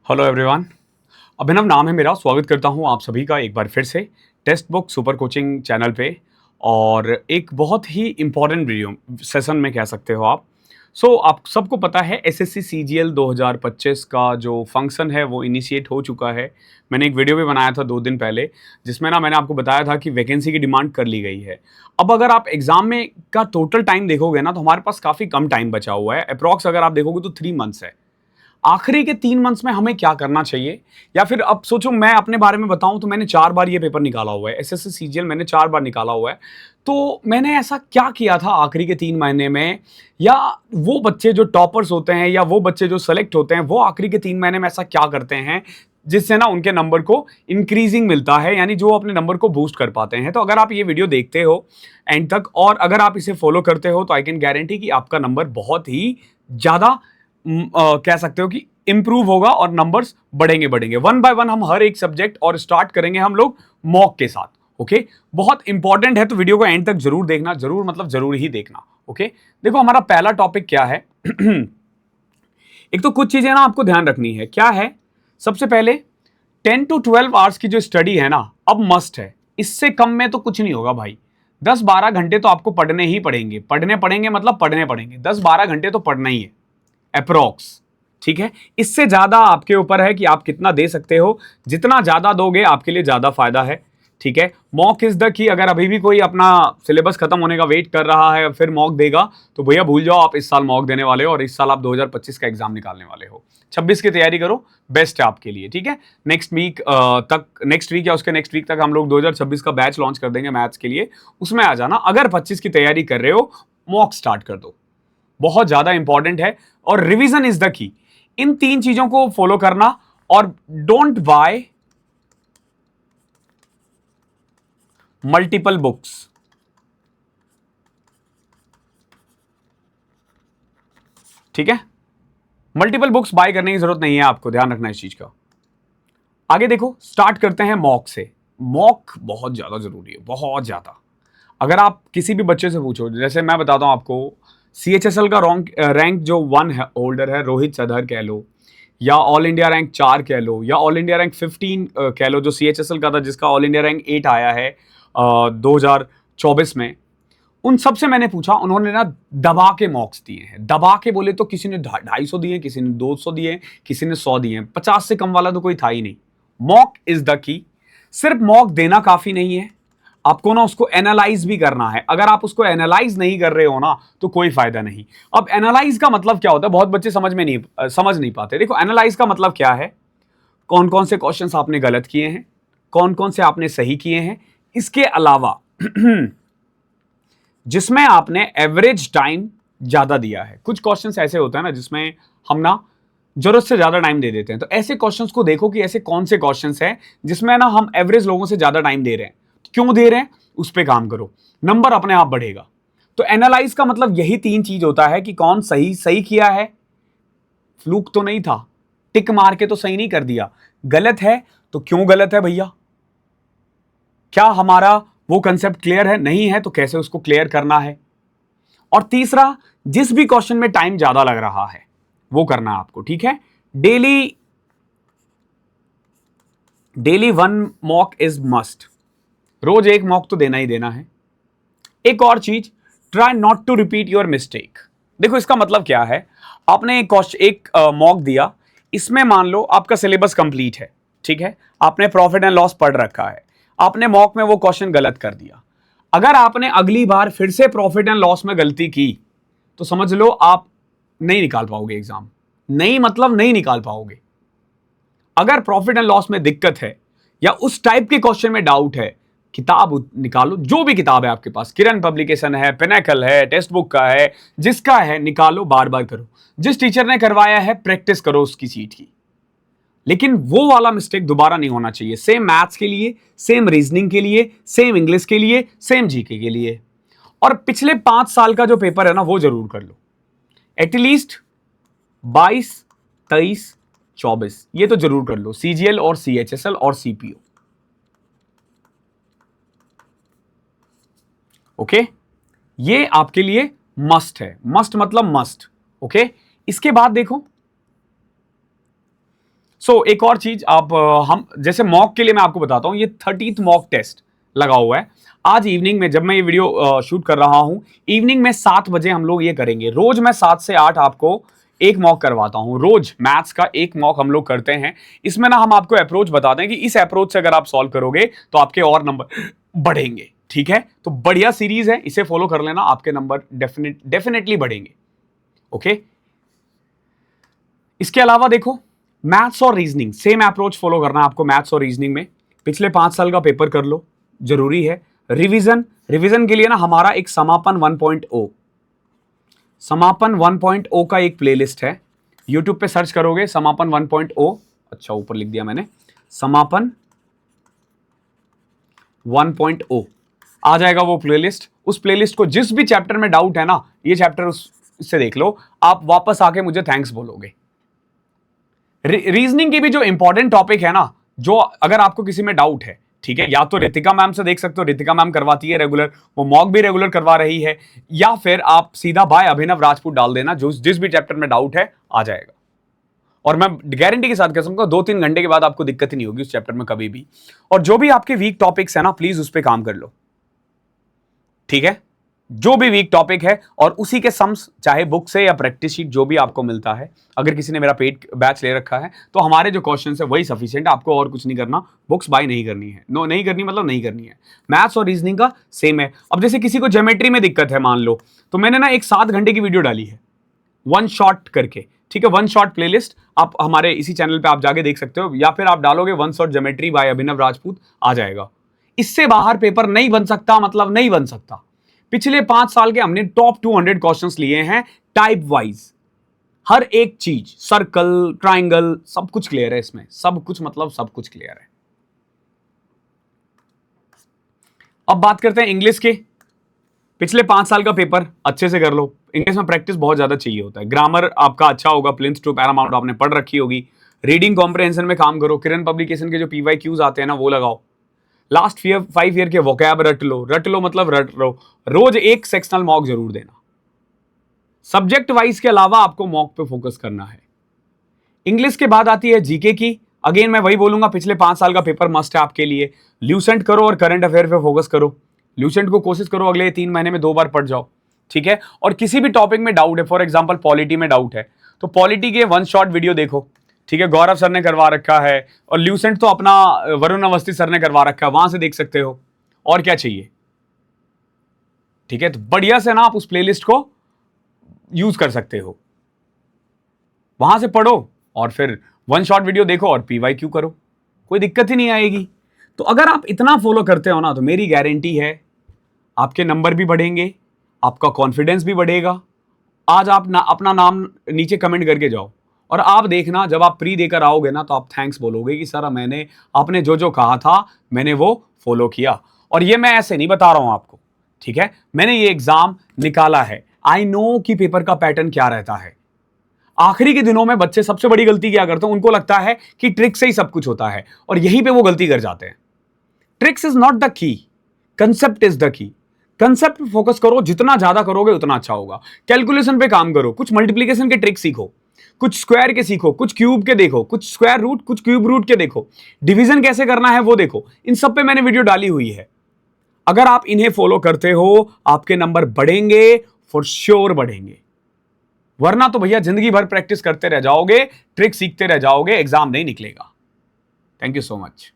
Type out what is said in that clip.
Hello everyone. अभिनव नाम है मेरा। स्वागत करता हूं आप सभी का एक बार फिर से text book super coaching channel पे और एक बहुत ही इम्पॉर्टेंट वीडियो सेशन में कह सकते हो आप। आप सबको पता है एसएससी सीजीएल 2025 का जो फंक्शन है वो इनिशिएट हो चुका है। मैंने एक वीडियो भी बनाया था 2 दिन पहले जिसमें मैंने आपको बताया था कि वैकेंसी की डिमांड कर ली गई है। अब अगर आप एग्जाम में का टोटल टाइम देखोगे ना तो हमारे पास काफ़ी कम टाइम बचा हुआ है। अप्रॉक्स अगर आप देखोगे तो 3 मंथ्स है। आखिरी के 3 मंथ्स में हमें क्या करना चाहिए? या फिर अब सोचो मैं अपने बारे में बताऊँ तो मैंने 4 बार ये पेपर निकाला हुआ है। एसएससी सीजीएल मैंने 4 बार निकाला हुआ है। तो मैंने ऐसा क्या किया था आखिरी के 3 महीने में, या वो बच्चे जो टॉपर्स होते हैं या वो बच्चे जो सेलेक्ट होते हैं वो आखिरी के 3 महीने में ऐसा क्या करते हैं जिससे ना उनके नंबर को इंक्रीजिंग मिलता है, यानी जो अपने नंबर को बूस्ट कर पाते हैं। तो अगर आप ये वीडियो देखते हो एंड तक और अगर आप इसे फॉलो करते हो तो आई कैन गारंटी कि आपका नंबर बहुत ही ज़्यादा कह सकते हो कि इंप्रूव होगा और नंबर्स बढ़ेंगे बढ़ेंगे। वन बाय वन हम हर एक सब्जेक्ट और स्टार्ट करेंगे हम लोग मॉक के साथ। ओके, बहुत इंपॉर्टेंट है तो वीडियो को एंड तक जरूर देखना, जरूर मतलब जरूर ही देखना। ओके, देखो हमारा पहला टॉपिक क्या है। एक तो कुछ चीजें ना आपको ध्यान रखनी है। क्या है? सबसे पहले 10 to 12 आवर्स की जो स्टडी है ना अब मस्ट है। इससे कम में तो कुछ नहीं होगा भाई। 10-12 घंटे तो आपको पढ़ने ही पड़ेंगे। पढ़ने पड़ेंगे मतलब पढ़ने पड़ेंगे। 10-12 घंटे तो पढ़ना ही है अप्रोक्स। ठीक है, इससे ज्यादा आपके ऊपर है कि आप कितना दे सकते हो। जितना ज्यादा दोगे आपके लिए ज्यादा फायदा है। ठीक है, मॉक इज द की। अगर अभी भी कोई अपना सिलेबस खत्म होने का वेट कर रहा है फिर मॉक देगा तो भैया भूल जाओ, आप इस साल मॉक देने वाले हो और इस साल आप 2025 का एग्जाम निकालने वाले हो। 26 की तैयारी करो, बेस्ट है आपके लिए। ठीक है, नेक्स्ट वीक तक, नेक्स्ट वीक या उसके नेक्स्ट वीक तक हम लोग 2026 का बैच लॉन्च कर देंगे मैथ्स के लिए, उसमें आ जाना। अगर 25 की तैयारी कर रहे हो मॉक स्टार्ट कर दो, बहुत ज्यादा इंपॉर्टेंट है। और रिवीजन इज द की। इन 3 चीजों को फॉलो करना और डोंट बाय मल्टीपल बुक्स। ठीक है, मल्टीपल बुक्स बाय करने की जरूरत नहीं है आपको, ध्यान रखना इस चीज का। आगे देखो, स्टार्ट करते हैं मॉक से। मॉक बहुत ज्यादा जरूरी है, बहुत ज्यादा। अगर आप किसी भी बच्चे से पूछो, जैसे मैं बताता हूं आपको, सीएचएसएल का रैंक जो 1 है होल्डर है रोहित सदर कह लो, या ऑल इंडिया रैंक 4 कह लो, या ऑल इंडिया रैंक 15 कह लो, जो सीएचएसएल का था जिसका ऑल इंडिया रैंक 8 आया है 2024 में। उन सबसे मैंने पूछा, उन्होंने ना दबा के मॉक्स दिए हैं। दबा के बोले तो किसी ने 250 दिए, किसी ने 200 दिए, किसी ने 100 दिए। 50 से कम वाला तो कोई था ही नहीं। Mock is the key. सिर्फ मॉक देना काफी नहीं है, आपको ना उसको एनालाइज भी करना है। अगर आप उसको एनालाइज नहीं कर रहे हो ना तो कोई फायदा नहीं। अब एनालाइज का मतलब क्या होता है, बहुत बच्चे समझ नहीं पाते। देखो एनालाइज का मतलब क्या है, कौन कौन से क्वेश्चंस आपने गलत किए हैं, कौन कौन से आपने सही किए हैं। इसके अलावा जिसमें आपने एवरेज टाइम ज्यादा दिया है। कुछ क्वेश्चंस ऐसे होते हैं ना जिसमें हम ना जरूरत से ज्यादा टाइम दे देते हैं। तो ऐसे क्वेश्चंस को देखो कि ऐसे कौन से क्वेश्चंस हैं जिसमें ना हम एवरेज लोगों से ज्यादा टाइम दे रहे हैं। क्यों दे रहे हैं, उस पर काम करो, नंबर अपने आप बढ़ेगा। तो एनालाइज का मतलब यही 3 चीज होता है कि कौन सही सही किया है, फ्लूक तो नहीं था, टिक मार के तो सही नहीं कर दिया, गलत है तो क्यों गलत है भैया, क्या हमारा वो कंसेप्ट क्लियर है, नहीं है तो कैसे उसको क्लियर करना है। और तीसरा, जिस भी क्वेश्चन में टाइम ज्यादा लग रहा है वो करना आपको। ठीक है, daily daily 1 mock is must. रोज 1 मॉक तो देना ही देना है। एक और चीज, try not to repeat your mistake. देखो इसका मतलब क्या है, आपने एक मॉक दिया, इसमें मान लो आपका सिलेबस कंप्लीट है। ठीक है, आपने प्रॉफिट एंड लॉस पढ़ रखा है, आपने मॉक में वो क्वेश्चन गलत कर दिया। अगर आपने अगली बार फिर से प्रॉफिट एंड लॉस में गलती की तो समझ लो आप नहीं निकाल पाओगे एग्जाम। नहीं मतलब नहीं निकाल पाओगे। अगर प्रॉफिट एंड लॉस में दिक्कत है या उस टाइप के क्वेश्चन में डाउट है, किताब निकालो, जो भी किताब है आपके पास, किरण पब्लिकेशन है, पिनेकल है, टेक्स्ट बुक का है, जिसका है निकालो, बार बार करो। जिस टीचर ने करवाया है प्रैक्टिस करो उसकी सीट की। लेकिन वो वाला मिस्टेक दोबारा नहीं होना चाहिए। सेम मैथ्स के लिए, सेम रीजनिंग के लिए, सेम इंग्लिश के लिए, सेम जीके के लिए। और पिछले 5 साल का जो पेपर है ना वो जरूर कर लो, एटलीस्ट 22, 23, 24 ये तो जरूर कर लो, सीजीएल और सीएचएसएल और सीपीओ। ओके, ये आपके लिए मस्ट है। मस्ट मतलब मस्ट। ओके, इसके बाद देखो एक और चीज आप हम जैसे मॉक के लिए मैं आपको बताता हूं, ये 30th मॉक टेस्ट लगा हुआ है। आज इवनिंग में, जब मैं ये वीडियो शूट कर रहा हूं, इवनिंग में 7 बजे हम लोग ये करेंगे। रोज मैं 7 से 8 आपको एक मॉक करवाता हूं, रोज मैथ्स का एक मॉक हम लोग करते हैं। इसमें ना हम आपको अप्रोच बताते हैं कि इस अप्रोच से अगर आप सॉल्व करोगे तो आपके और नंबर बढ़ेंगे। ठीक है, तो बढ़िया सीरीज है, इसे फॉलो कर लेना, आपके नंबर डेफिनेटली बढ़ेंगे। ओके, इसके अलावा देखो, मैथ्स और रीजनिंग सेम अप्रोच फॉलो करना है आपको। मैथ्स और रीजनिंग में पिछले 5 साल का पेपर कर लो, जरूरी है। रिवीजन के लिए ना हमारा एक समापन 1.0 का एक प्लेलिस्ट है, यूट्यूब पे सर्च करोगे समापन 1.0, अच्छा ऊपर लिख दिया मैंने, समापन 1.0 आ जाएगा वो प्लेलिस्ट। उस प्लेलिस्ट को जिस भी चैप्टर में डाउट है ना, ये चैप्टर उससे देख लो, आप वापस आके मुझे थैंक्स बोलोगे। रीजनिंग की भी जो इंपॉर्टेंट टॉपिक है ना, जो अगर आपको किसी में डाउट है, ठीक है, या तो रितिका मैम से देख सकते हो, रितिका मैम करवाती है रेगुलर, वो मॉक भी रेगुलर करवा रही है, या फिर आप सीधा बाय अभिनव राजपूत डाल देना, जो जिस भी चैप्टर में डाउट है आ जाएगा। और मैं गारंटी के साथ कह सकूंगा 2-3 घंटे के बाद आपको दिक्कत ही नहीं होगी उस चैप्टर में कभी भी। और जो भी आपके वीक टॉपिक्स है ना, प्लीज उस पर काम कर लो, ठीक है, जो भी वीक टॉपिक है, और उसी के सम्स, चाहे बुक से या प्रैक्टिस शीट जो भी आपको मिलता है। अगर किसी ने मेरा पेड बैच ले रखा है तो हमारे जो क्वेश्चंस है वही सफिशिएंट है, आपको और कुछ नहीं करना, बुक्स बाय नहीं करनी है। नो, नहीं करनी मतलब नहीं करनी है। मैथ्स और रीजनिंग का सेम है। अब जैसे किसी को ज्योमेट्री में दिक्कत है मान लो, तो मैंने ना एक 7 घंटे की वीडियो डाली है, वन शॉट करके, ठीक है, वन शॉट प्लेलिस्ट आप हमारे इसी चैनल पे आप जाके देख सकते हो, या फिर आप डालोगे वन शॉट ज्योमेट्री बाय अभिनव राजपूत, आ जाएगा। इससे बाहर पेपर नहीं बन सकता, मतलब नहीं बन सकता। पिछले 5 साल के हमने टॉप 200 क्वेश्चंस लिए हैं, टाइप वाइज, हर एक चीज, सर्कल, ट्राइंगल, सब कुछ क्लियर है इसमें, सब कुछ मतलब सब कुछ क्लियर है। अब बात करते हैं इंग्लिश के। पिछले 5 साल का पेपर अच्छे से कर लो। इंग्लिश में प्रैक्टिस बहुत ज्यादा चाहिए होता है। ग्रामर आपका अच्छा होगा, प्लिंथ टू पैरामाउंट आपने पढ़ रखी होगी। रीडिंग कॉम्प्रिहेंशन में काम करो, किरण पब्लिकेशन के जो PYQs आते हैं ना वो लगाओ। लास्ट 5 ईयर के वोकैब रट लो मतलब रट लो। रोज एक सेक्शनल मॉक जरूर देना। सब्जेक्ट वाइज के अलावा आपको मॉक पे फोकस करना है। इंग्लिश के बाद आती है जीके की। अगेन मैं वही बोलूंगा, पिछले 5 साल का पेपर मस्ट है आपके लिए। ल्यूसेंट करो और करंट अफेयर पे फोकस करो। ल्यूसेंट को कोशिश करो अगले 3 महीने में 2 बार पढ़ जाओ, ठीक है। और किसी भी टॉपिक में डाउट है, फॉर एग्जाम्पल पॉलिटी में डाउट है, तो पॉलिटी के वन शॉट वीडियो देखो, ठीक है, गौरव सर ने करवा रखा है। और ल्यूसेंट तो अपना वरुण अवस्थी सर ने करवा रखा है, वहां से देख सकते हो। और क्या चाहिए, ठीक है। तो बढ़िया से ना आप उस प्लेलिस्ट को यूज कर सकते हो, वहां से पढ़ो और फिर वन शॉट वीडियो देखो और PYQ करो, कोई दिक्कत ही नहीं आएगी। तो अगर आप इतना फॉलो करते हो ना, तो मेरी गारंटी है आपके नंबर भी बढ़ेंगे, आपका कॉन्फिडेंस भी बढ़ेगा। आज आप अपना नाम नीचे कमेंट करके जाओ, और आप देखना जब आप प्री देकर आओगे ना, तो आप थैंक्स बोलोगे कि सर मैंने, आपने जो जो कहा था मैंने वो फॉलो किया। और ये मैं ऐसे नहीं बता रहा हूं आपको, ठीक है, मैंने ये एग्जाम निकाला है। आई नो कि पेपर का पैटर्न क्या रहता है। आखिरी के दिनों में बच्चे सबसे बड़ी गलती क्या करते हैं, उनको लगता है कि ट्रिक से ही सब कुछ होता है, और यहीं पे वो गलती कर जाते हैं। Tricks is not the key, concept is the key. Concept पे फोकस करो, जितना ज्यादा करोगे उतना अच्छा होगा। कैलकुलेशन पे काम करो, कुछ मल्टीप्लीकेशन के ट्रिक सीखो, कुछ स्क्वायर के सीखो, कुछ क्यूब के देखो, कुछ स्क्वायर रूट, कुछ क्यूब रूट के देखो, डिवीजन कैसे करना है वो देखो। इन सब पे मैंने वीडियो डाली हुई है। अगर आप इन्हें फॉलो करते हो, आपके नंबर बढ़ेंगे, फॉर श्योर बढ़ेंगे। वरना तो भैया जिंदगी भर प्रैक्टिस करते रह जाओगे, ट्रिक सीखते रह जाओगे, एग्जाम नहीं निकलेगा। Thank you so much.